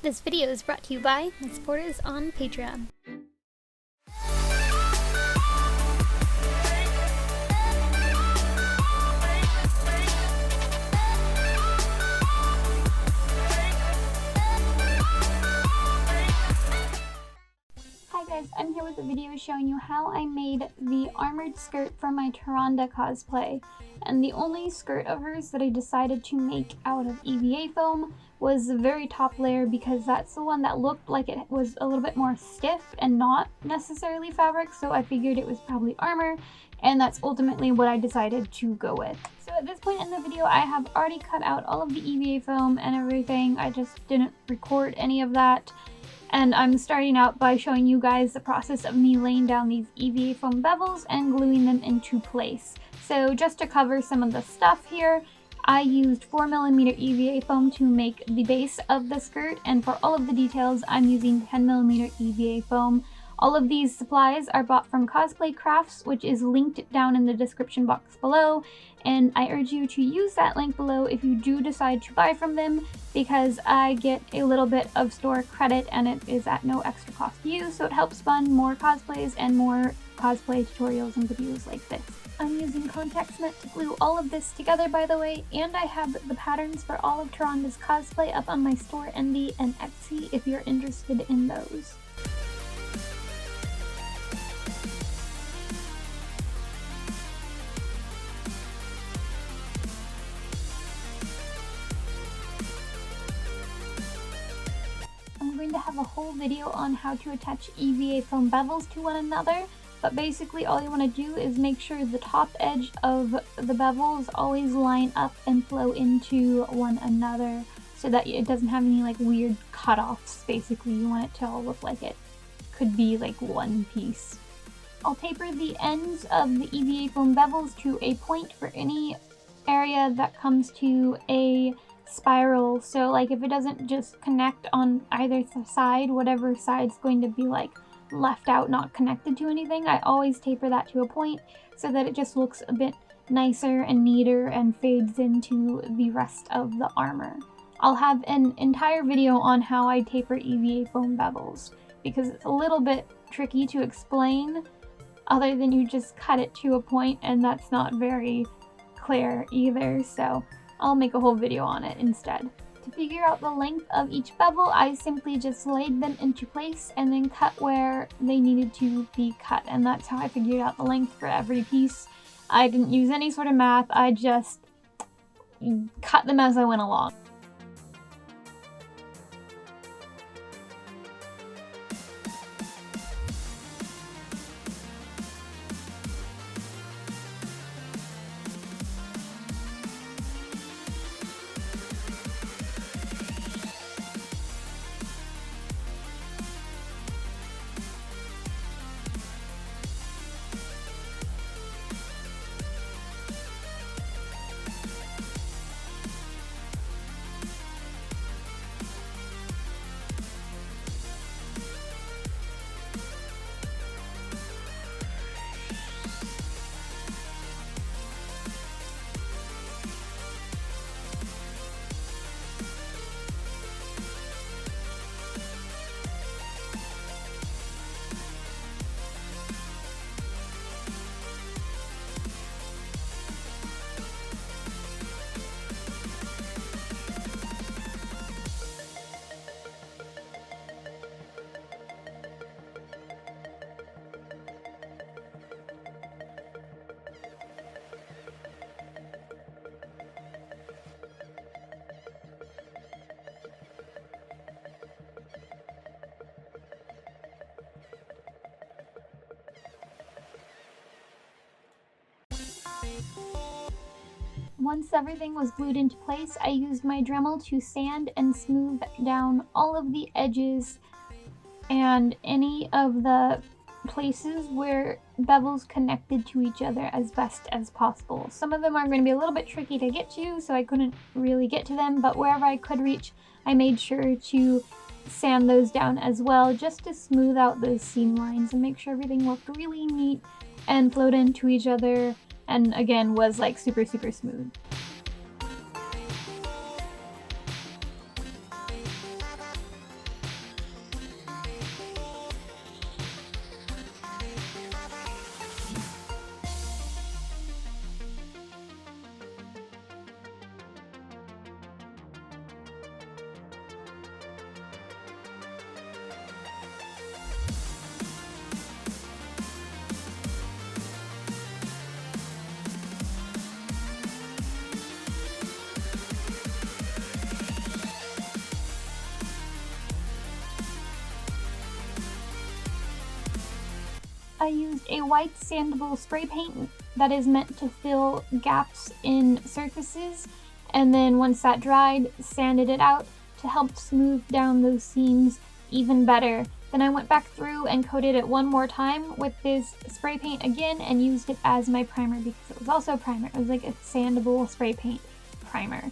This video is brought to you by my supporters on Patreon. Hi guys, I'm here with a video showing you how I made the armored skirt for my Tyrande cosplay. And the only skirt of hers that I decided to make out of EVA foam was the very top layer because that's the one that looked like it was a little bit more stiff and not necessarily fabric, so I figured it was probably armor, and that's ultimately what I decided to go with. So at this point in the video, I have already cut out all of the EVA foam and everything. I just didn't record any of that. And I'm starting out by showing you guys the process of me laying down these EVA foam bevels and gluing them into place. So just to cover some of the stuff here, I used 4mm EVA foam to make the base of the skirt, and for all of the details I'm using 10mm EVA foam. All of these supplies are bought from Cosplay Crafts, which is linked down in the description box below, and I urge you to use that link below if you do decide to buy from them, because I get a little bit of store credit and it is at no extra cost to you, so it helps fund more cosplays and more cosplay tutorials and videos like this. I'm using contact cement to glue all of this together, by the way, and I have the patterns for all of Tyrande's cosplay up on my store Envy and Etsy if you're interested in those. I'm going to have a whole video on how to attach EVA foam bevels to one another, but basically all you want to do is make sure the top edge of the bevels always line up and flow into one another so that it doesn't have any like weird cutoffs. Basically you want it to all look like it could be like one piece. I'll taper the ends of the EVA foam bevels to a point for any area that comes to a spiral, so like if it doesn't just connect on either side, whatever side's going to be like left out, not connected to anything, I always taper that to a point so that it just looks a bit nicer and neater and fades into the rest of the armor. I'll have an entire video on how I taper EVA foam bevels because it's a little bit tricky to explain other than you just cut it to a point, and that's not very clear either, so I'll make a whole video on it instead. To figure out the length of each bevel, I simply just laid them into place and then cut where they needed to be cut, and that's how I figured out the length for every piece. I didn't use any sort of math, I just cut them as I went along. Once everything was glued into place, I used my Dremel to sand and smooth down all of the edges and any of the places where bevels connected to each other as best as possible. Some of them are going to be a little bit tricky to get to, so I couldn't really get to them, but wherever I could reach, I made sure to sand those down as well, just to smooth out those seam lines and make sure everything looked really neat and flowed into each other, and again was like super smooth. I used a white sandable spray paint that is meant to fill gaps in surfaces, and then once that dried, sanded it out to help smooth down those seams even better. Then I went back through and coated it one more time with this spray paint again and used it as my primer because it was also a primer. It was like a sandable spray paint primer.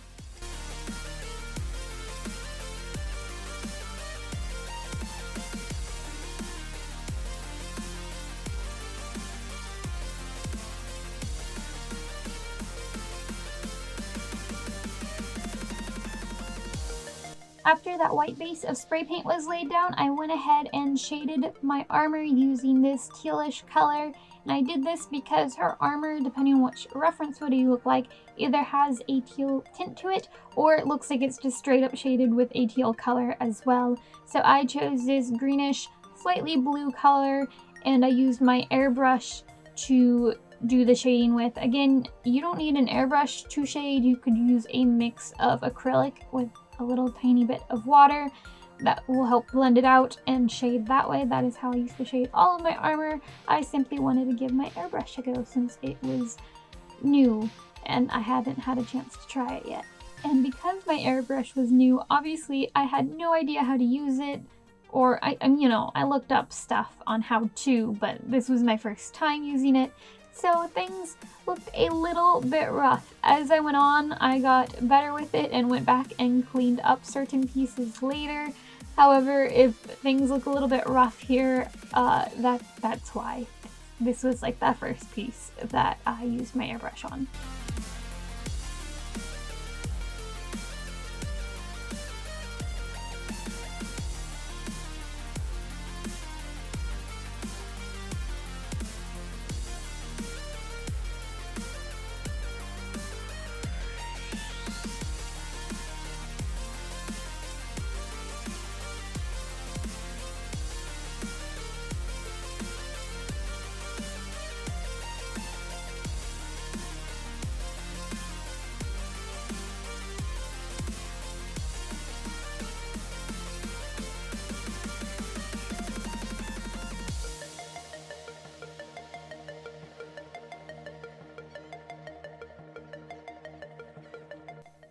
After that white base of spray paint was laid down, I went ahead and shaded my armor using this tealish color. And I did this because her armor, depending on which reference photo you look like, either has a teal tint to it or it looks like it's just straight up shaded with a teal color as well. So I chose this greenish, slightly blue color, and I used my airbrush to do the shading with. Again, you don't need an airbrush to shade. You could use a mix of acrylic with a little tiny bit of water that will help blend it out and shade that way. That is how I used to shade all of my armor. I simply wanted to give my airbrush a go since it was new and I hadn't had a chance to try it yet. And because my airbrush was new, obviously I had no idea how to use it, or I looked up stuff on how to, but this was my first time using it. So things looked a little bit rough. As I went on, I got better with it and went back and cleaned up certain pieces later. However, if things look a little bit rough here, that's why. This was like the first piece that I used my airbrush on.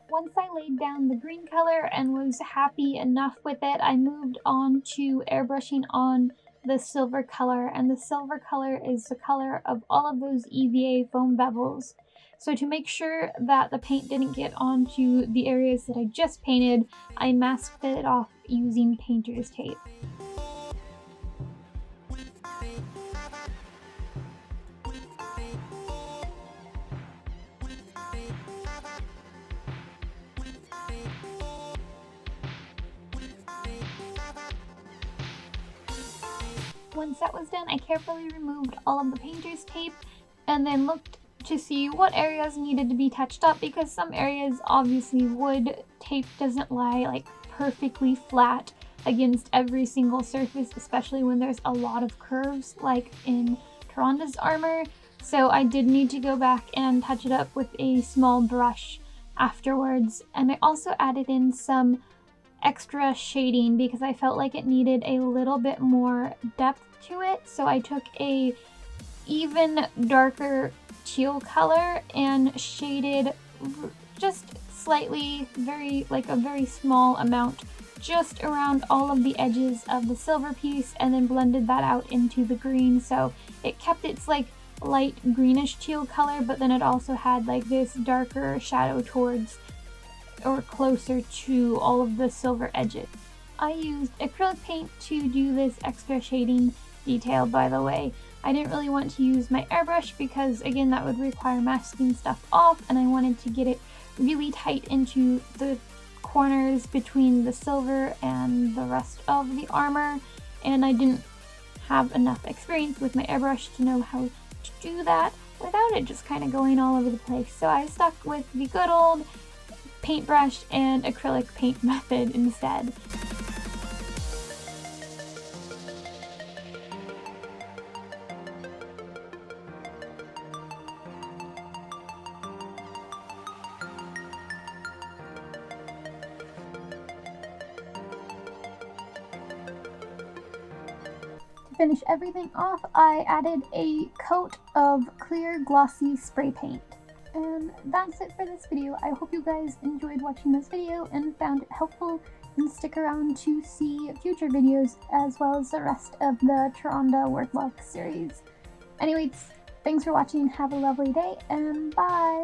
Once I laid down the green color and was happy enough with it, I moved on to airbrushing on the silver color, and the silver color is the color of all of those EVA Foam Bevels. So to make sure that the paint didn't get onto the areas that I just painted, I masked it off using painter's tape. Once that was done, I carefully removed all of the painter's tape and then looked to see what areas needed to be touched up, because some areas obviously wood tape doesn't lie like perfectly flat against every single surface, especially when there's a lot of curves like in Tyrande's armor. So I did need to go back and touch it up with a small brush afterwards. And I also added in some extra shading because I felt like it needed a little bit more depth to it. So I took a even darker teal color and shaded just slightly, a very small amount just around all of the edges of the silver piece, and then blended that out into the green. So it kept its like light greenish teal color, but then it also had like this darker shadow towards or closer to all of the silver edges. I used acrylic paint to do this extra shading detail, by the way. I didn't really want to use my airbrush because, again, that would require masking stuff off, and I wanted to get it really tight into the corners between the silver and the rest of the armor, and I didn't have enough experience with my airbrush to know how to do that without it just kind of going all over the place. So I stuck with the good old paintbrush and acrylic paint method instead. To to finish everything off, I added a coat of clear glossy spray paint. And that's it for this video. I hope you guys enjoyed watching this video and found it helpful, and stick around to see future videos as well as the rest of the Tyrande workbook series. Anyways, thanks for watching, have a lovely day, and bye!